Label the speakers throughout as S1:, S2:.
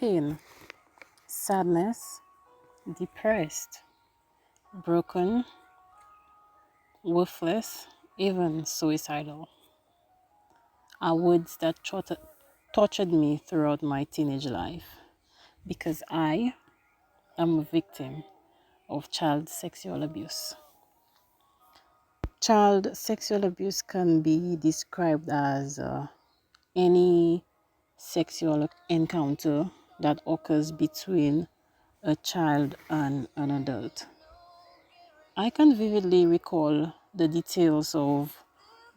S1: pain, sadness, depressed, broken, worthless, even suicidal are words that tortured me throughout my teenage life because I am a victim of child sexual abuse. Child sexual abuse can be described as any sexual encounter that occurs between a child and an adult. I can vividly recall the details of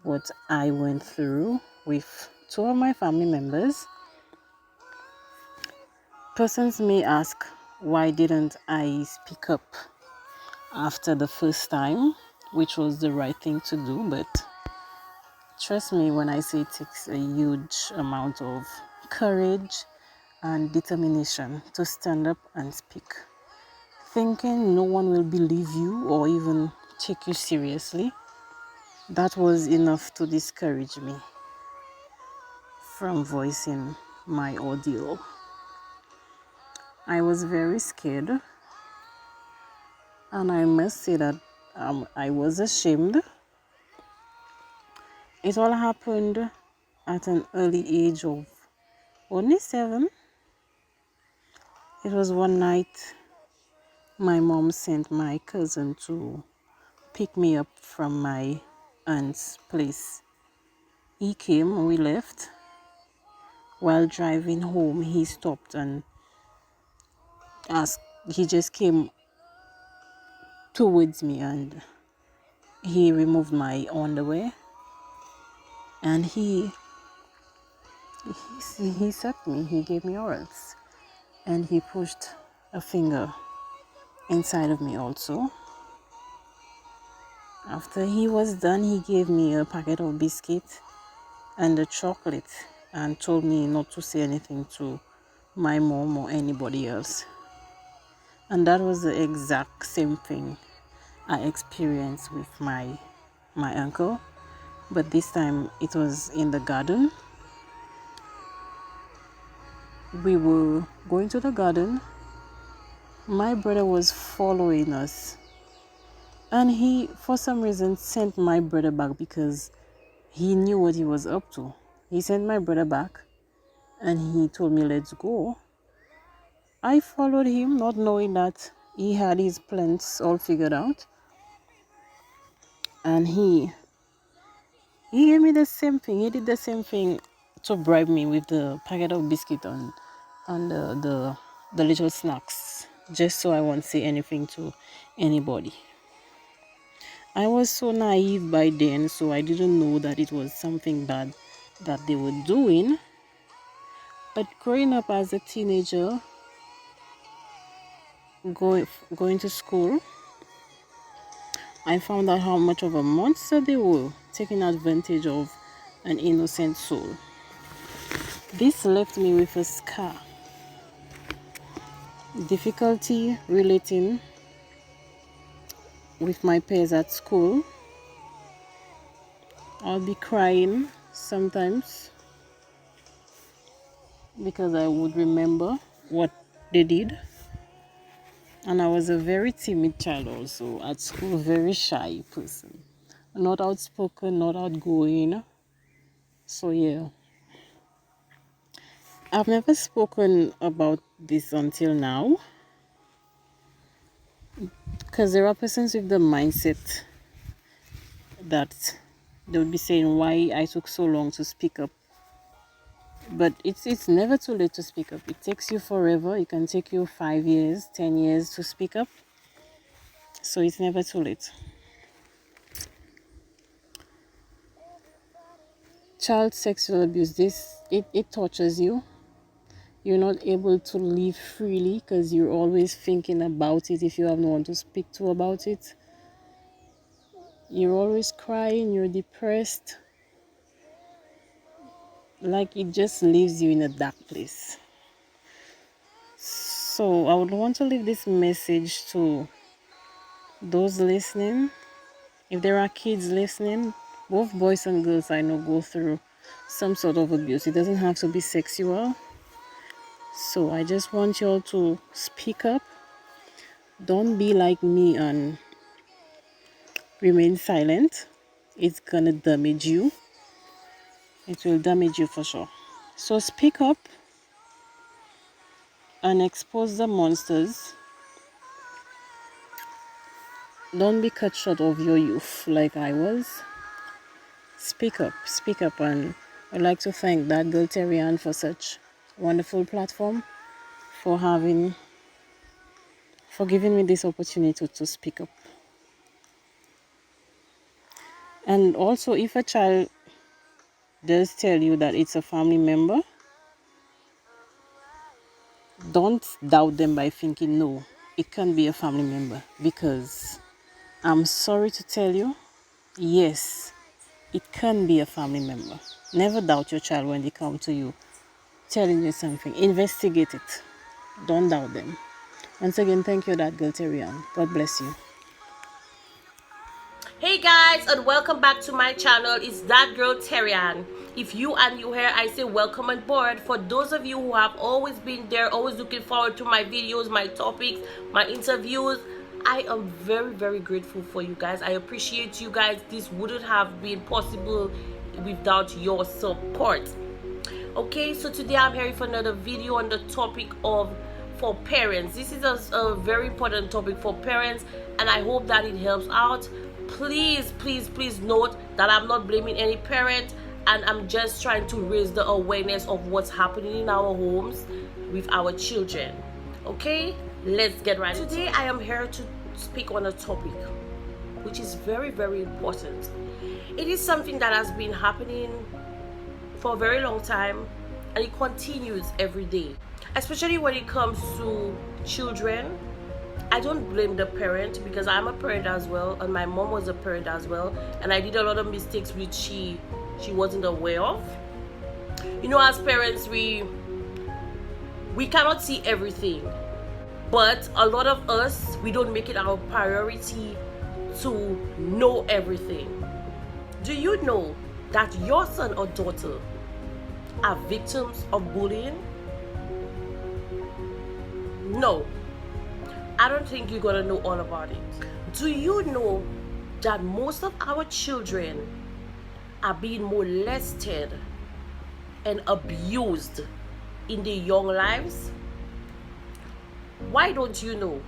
S1: what I went through with two of my family members. Persons may ask, why didn't I speak up after the first time, which was the right thing to do, but trust me when I say it takes a huge amount of courage and determination to stand up and speak. Thinking no one will believe you or even take you seriously, that was enough to discourage me from voicing my ordeal. I was very scared, and I must say that I was ashamed. It all happened at an early age of only 7. It was one night my mom sent my cousin to pick me up from my aunt's place. He came, we left. While driving home, he stopped and asked, he just came towards me and he removed my underwear and he sucked me, he gave me orals and he pushed a finger inside of me also. After he was done, he gave me a packet of biscuit and a chocolate and told me not to say anything to my mom or anybody else. And that was the exact same thing I experienced with my uncle, but this time it was in the garden. We were going to the garden. My brother was following us, and he, for some reason, sent my brother back because he knew what he was up to. He sent my brother back, and he told me, let's go. I followed him, not knowing that he had his plans all figured out. And he gave me the same thing. He did the same thing to bribe me with the packet of biscuit and the little snacks, just so I won't say anything to anybody. I was so naive by then, so I didn't know that it was something bad that they were doing. But growing up as a teenager, going to school, I found out how much of a monster they were, taking advantage of an innocent soul. This left me with a scar. Difficulty relating with my peers at school. I'll be crying sometimes because I would remember what they did. And I was a very timid child also at school, very shy person. Not outspoken, not outgoing. So yeah. I've never spoken about this until now because there are persons with the mindset that they would be saying why I took so long to speak up. But it's never too late to speak up. It takes you forever. It can take you 5 years, 10 years to speak up. So it's never too late. Child sexual abuse, it tortures you. You're not able to live freely because you're always thinking about it if you have no one to speak to about it. You're always crying, you're depressed. Like it just leaves you in a dark place. So I would want to leave this message to those listening. If there are kids listening, both boys and girls I know go through some sort of abuse. It doesn't have to be sexual. So I just want y'all to speak up. Don't be like me and remain silent. It's gonna damage you. It will damage you for sure. So speak up and expose the monsters. Don't be cut short of your youth like I was. Speak up, and I'd like to thank that girl Terrian for such wonderful platform, for giving me this opportunity to speak up. And also, if a child does tell you that it's a family member, don't doubt them by thinking no, it can't be a family member, because I'm sorry to tell you, yes, it can be a family member. Never doubt your child when they come to you telling you something. Investigate it. Don't doubt them. Once again, thank you, that girl Terrian. God bless you.
S2: Hey guys, and welcome back to my channel. It's that girl Terrian. If you are new here, I say welcome on board. For those of you who have always been there, always looking forward to my videos, my topics, my interviews, I am very grateful for you guys. I appreciate you guys. This wouldn't have been possible without your support. Okay, so today I'm here for another video on the topic of for parents. This is a very important topic for parents, and I hope that it helps out. Please note that I'm not blaming any parent, and I'm just trying to raise the awareness of what's happening in our homes with our children. Okay, let's get right. Today I am here to speak on a topic which is very important. It is something that has been happening for a very long time, and it continues every day, especially when it comes to children. I don't blame the parent, because I'm a parent as well, and my mom was a parent as well, and I did a lot of mistakes which she wasn't aware of. You know, as parents, we cannot see everything, but a lot of us, we don't make it our priority to know everything. Do you know that your son or daughter are victims of bullying? No, I don't think you're gonna know all about it. Do you know that most of our children are being molested and abused in their young lives? Why don't you know?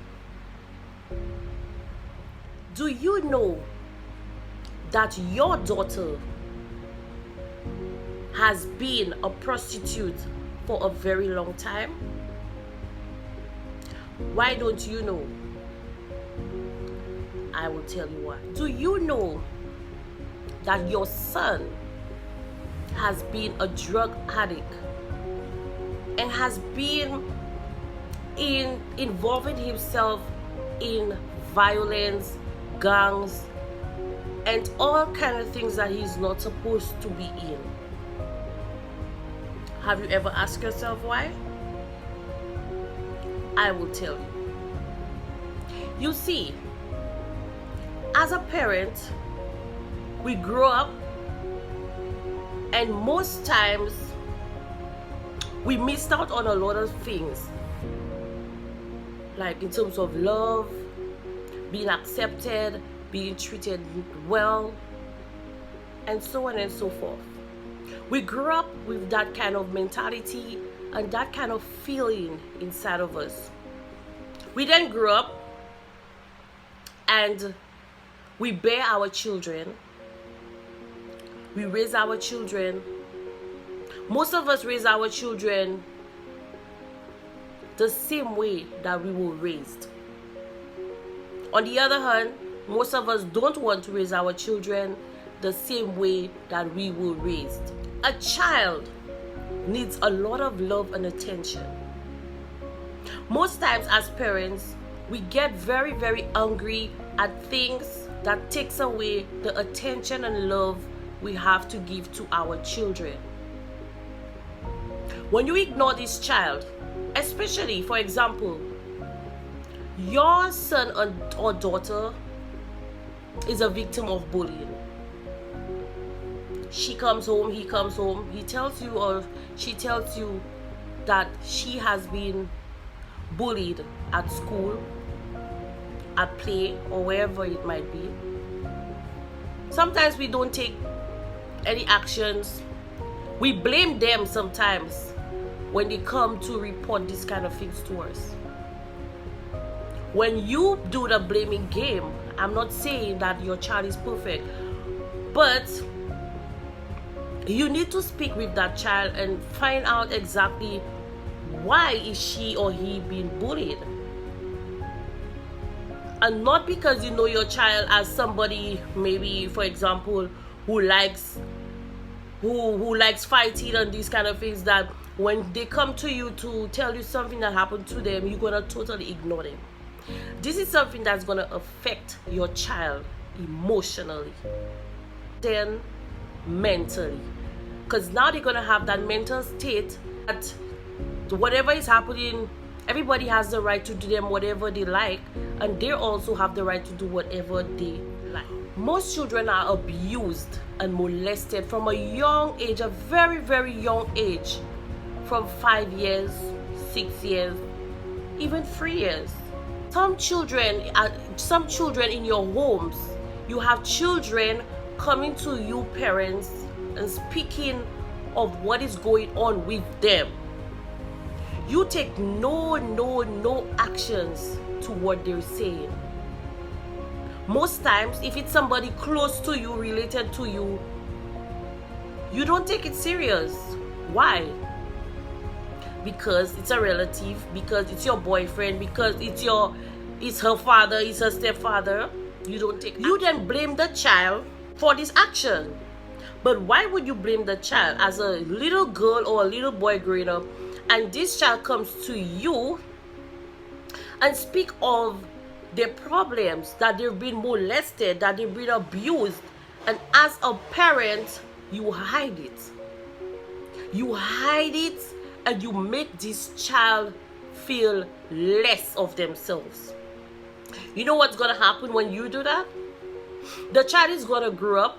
S2: Do you know that your daughter has been a prostitute for a very long time? Why don't you know? I will tell you why. Do you know that your son has been a drug addict and has been involving himself in violence, gangs, and all kind of things that he's not supposed to be in? Have you ever asked yourself why? I will tell you. You see, as a parent, we grow up, and most times we missed out on a lot of things, like in terms of love, being accepted, being treated well, and so on and so forth. We grew up with that kind of mentality and that kind of feeling inside of us. We then grew up and we bear our children. We raise our children. Most of us raise our children the same way that we were raised. On the other hand, most of us don't want to raise our children the same way that we were raised. A child needs a lot of love and attention. Most times as parents, we get very angry at things that takes away the attention and love we have to give to our children. When you ignore this child, especially, for example, your son or daughter is a victim of bullying. She comes home, he comes home, he tells you or she tells you that she has been bullied at school, at play, or wherever it might be. Sometimes we don't take any actions. We blame them sometimes when they come to report these kind of things to us. When you do the blaming game, I'm not saying that your child is perfect, but you need to speak with that child and find out exactly why is she or he being bullied. And not because you know your child as somebody, maybe for example, who likes fighting and these kind of things, that when they come to you to tell you something that happened to them, you're gonna totally ignore them. This is something that's gonna affect your child emotionally, then mentally, because now they're gonna have that mental state that whatever is happening, everybody has the right to do them whatever they like, and they also have the right to do whatever they like. Most children are abused and molested from a young age, a very, very young age, from 5 years, 6 years, even 3 years. Some children in your homes, you have children coming to you parents and speaking of what is going on with them. You take no actions to what they're saying. Most times, if it's somebody close to you, related to you, you don't take it serious. Why? Because it's a relative, because it's your boyfriend, because it's her father, it's her stepfather. You don't take. You then blame the child for this action. But why would you blame the child? As a little girl or a little boy growing up, and this child comes to you and speak of their problems, that they've been molested, that they've been abused, and as a parent, you hide it. You hide it, and you make this child feel less of themselves. You know what's gonna happen when you do that? The child is gonna grow up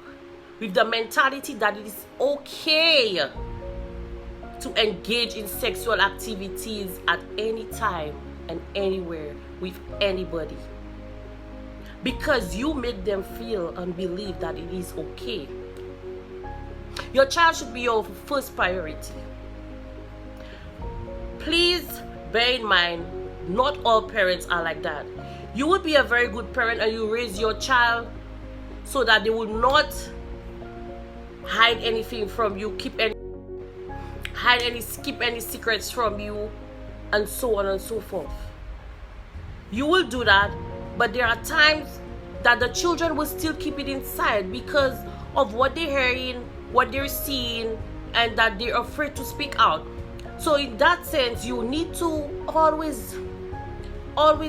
S2: with the mentality that it is okay to engage in sexual activities at any time and anywhere with anybody, because you make them feel and believe that it is okay. Your child should be your first priority. Please bear in mind, not all parents are like that. You would be a very good parent and you raise your child so that they will not hide anything from you, keep any secrets from you, and so on and so forth. You will do that, but there are times that the children will still keep it inside because of what they're hearing, what they're seeing, and that they're afraid to speak out. So in that sense, you need to always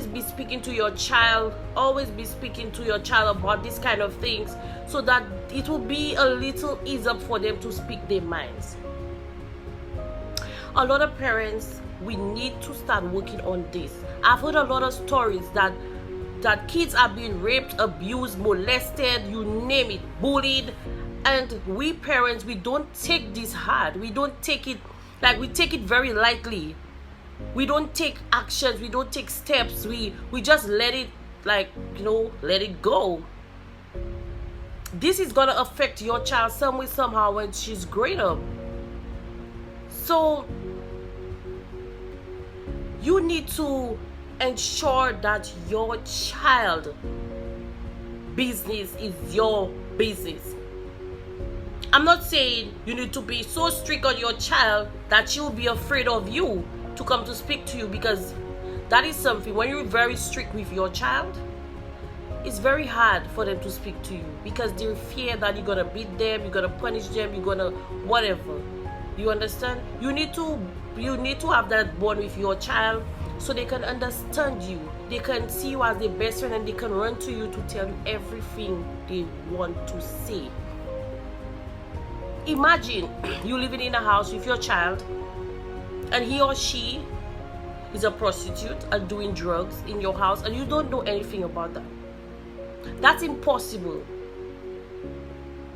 S2: be speaking to your child, about these kind of things, so that it will be a little easier for them to speak their minds. A lot of parents, we need to start working on this. I've heard a lot of stories that kids are being raped, abused, molested, you name it, bullied, and we parents, we don't take this hard. We don't take it, like, we take it very lightly. We don't take actions, we don't take steps, we just let it, like, let it go. This is gonna affect your child some way, somehow, when she's growing up. So you need to ensure that your child business is your business. I'm not saying you need to be so strict on your child that she'll be afraid of you to come to speak to you, because that is something, when you're very strict with your child, it's very hard for them to speak to you, because they fear that you're gonna beat them, you're gonna punish them, you're gonna whatever. You understand? You need to have that bond with your child so they can understand you. They can see you as their best friend, and they can run to you to tell you everything they want to say. Imagine you living in a house with your child and he or she is a prostitute and doing drugs in your house, and you don't know anything about that. That's impossible.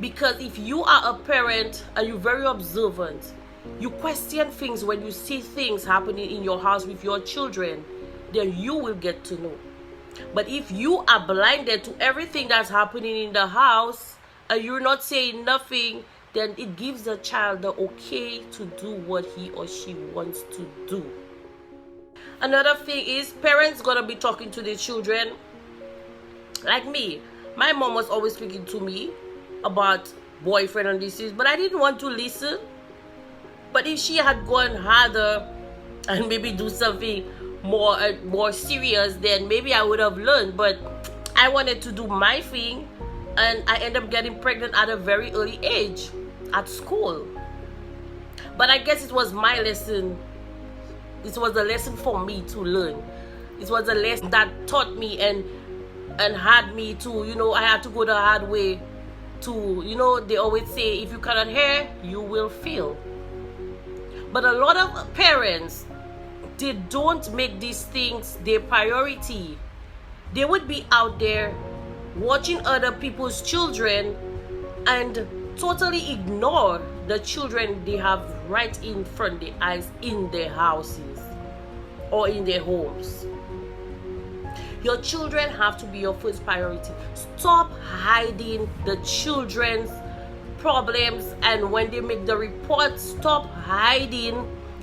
S2: Because if you are a parent and you're very observant, you question things when you see things happening in your house with your children, then you will get to know. But if you are blinded to everything that's happening in the house and you're not saying nothing, then it gives the child the okay to do what he or she wants to do. Another thing is, parents gonna be talking to their children. Like me, my mom was always speaking to me about boyfriend and this, but I didn't want to listen. But if she had gone harder and maybe do something more serious, then maybe I would have learned. But I wanted to do my thing, and I ended up getting pregnant at a very early age at school. But I guess it was my lesson. It was a lesson for me to learn. It was a lesson that taught me and had me to, I had to go the hard way to, they always say, if you cannot hear, you will feel. But a lot of parents, they don't make these things their priority. They would be out there watching other people's children and totally ignore the children they have right in front of their eyes in their houses or in their homes. Your children have to be your first priority. Stop hiding the children's problems, and when they make the report, stop hiding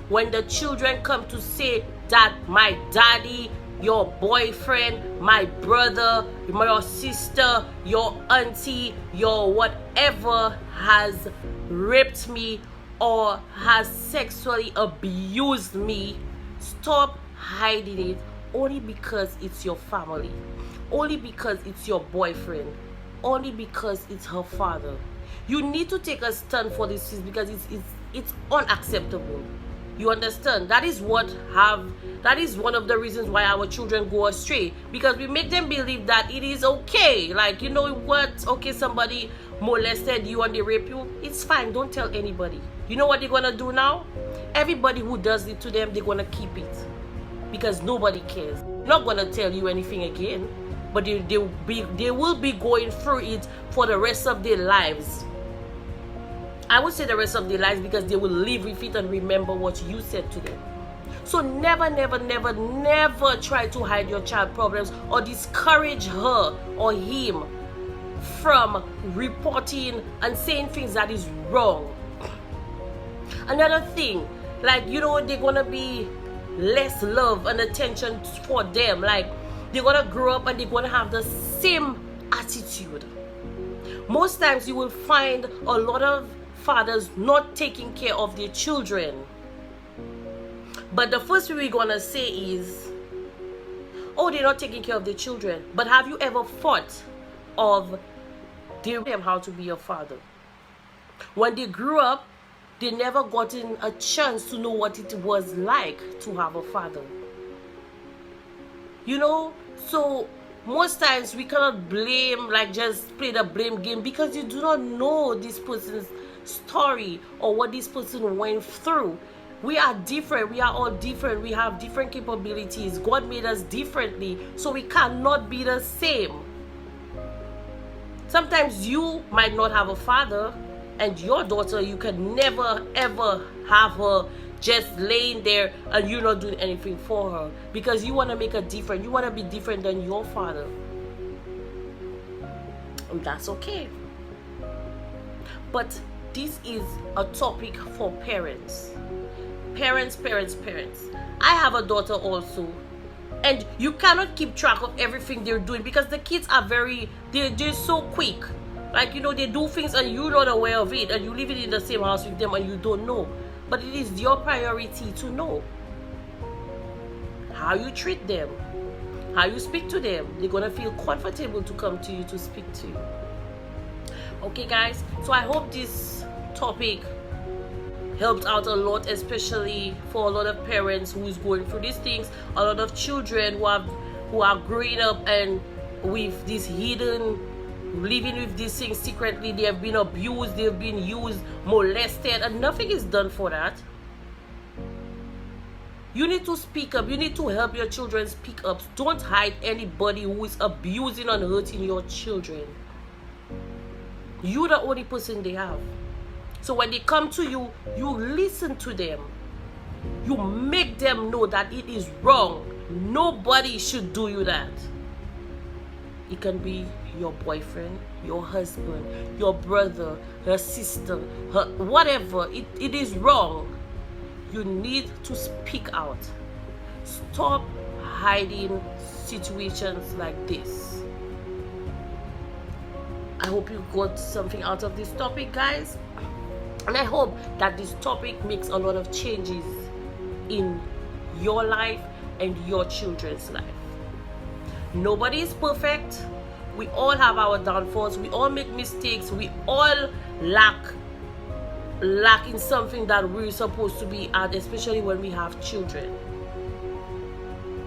S2: when the children come to say that my daddy, your boyfriend, my brother, your sister, your auntie, your whatever has raped me or has sexually abused me. Stop hiding it only because it's your family, only because it's your boyfriend, only because it's her father. You need to take a stand for this because it's unacceptable. You understand? That is one of the reasons why our children go astray, because we make them believe that it is okay. Like, you know what? Okay, somebody molested you and they rape you. It's fine. Don't tell anybody. You know what they're going to do now? Everybody who does it to them, they're going to keep it because nobody cares. They're not going to tell you anything again, but they will be going through it for the rest of their lives. I would say the rest of their lives, because they will live with it and remember what you said to them. So never, never, never, never try to hide your child problems or discourage her or him from reporting and saying things that is wrong. Another thing, like, they're gonna be less love and attention for them. Like, they're gonna grow up and they're gonna have the same attitude. Most times you will find a lot of fathers not taking care of their children. But the first thing we're gonna say is, oh, they're not taking care of their children. But have you ever thought of teaching them how to be a father? When they grew up, they never gotten a chance to know what it was like to have a father. So most times we cannot blame, like just play the blame game, because you do not know this person's story or what this person went through. We are different. We are all different. We have different capabilities. God made us differently, so we cannot be the same. Sometimes you might not have a father, and your daughter, you can never ever have her just laying there and you're not doing anything for her because you want to make a difference. You want to be different than your father. And that's okay. But this is a topic for parents. Parents. I have a daughter also. And you cannot keep track of everything they're doing because the kids are they're so quick. Like, they do things and you're not aware of it, and you live in the same house with them and you don't know. But it is your priority to know how you treat them, how you speak to them. They're going to feel comfortable to come to you to speak to you. Okay, guys? So I hope this topic helped out a lot, especially for a lot of parents who is going through these things, a lot of children who are growing up and with this hidden, living with these things secretly. They have been abused, they've been used, molested, and nothing is done for that. You need to speak up. You need to help your children speak up. Don't hide anybody who is abusing and hurting your children. You're the only person they have. So when they come to you, you listen to them. You make them know that it is wrong. Nobody should do you that. It can be your boyfriend, your husband, your brother, her sister, whatever. It is wrong. You need to speak out. Stop hiding situations like this. I hope you got something out of this topic, guys. And I hope that this topic makes a lot of changes in your life and your children's life. Nobody is perfect. We all have our downfalls. We all make mistakes. We all lack in something that we're supposed to be at, especially when we have children.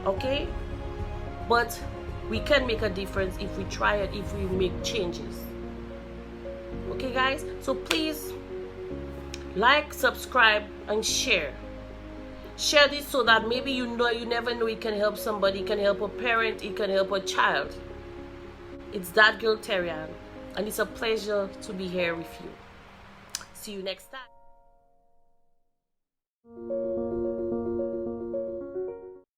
S2: Okay? But we can make a difference if we try it, if we make changes. Okay, guys? So please like, subscribe, and share. Share this so that maybe you never know, it can help somebody, it can help a parent, it can help a child. It's that girl Terrian, and it's a pleasure to be here with you. See you next time.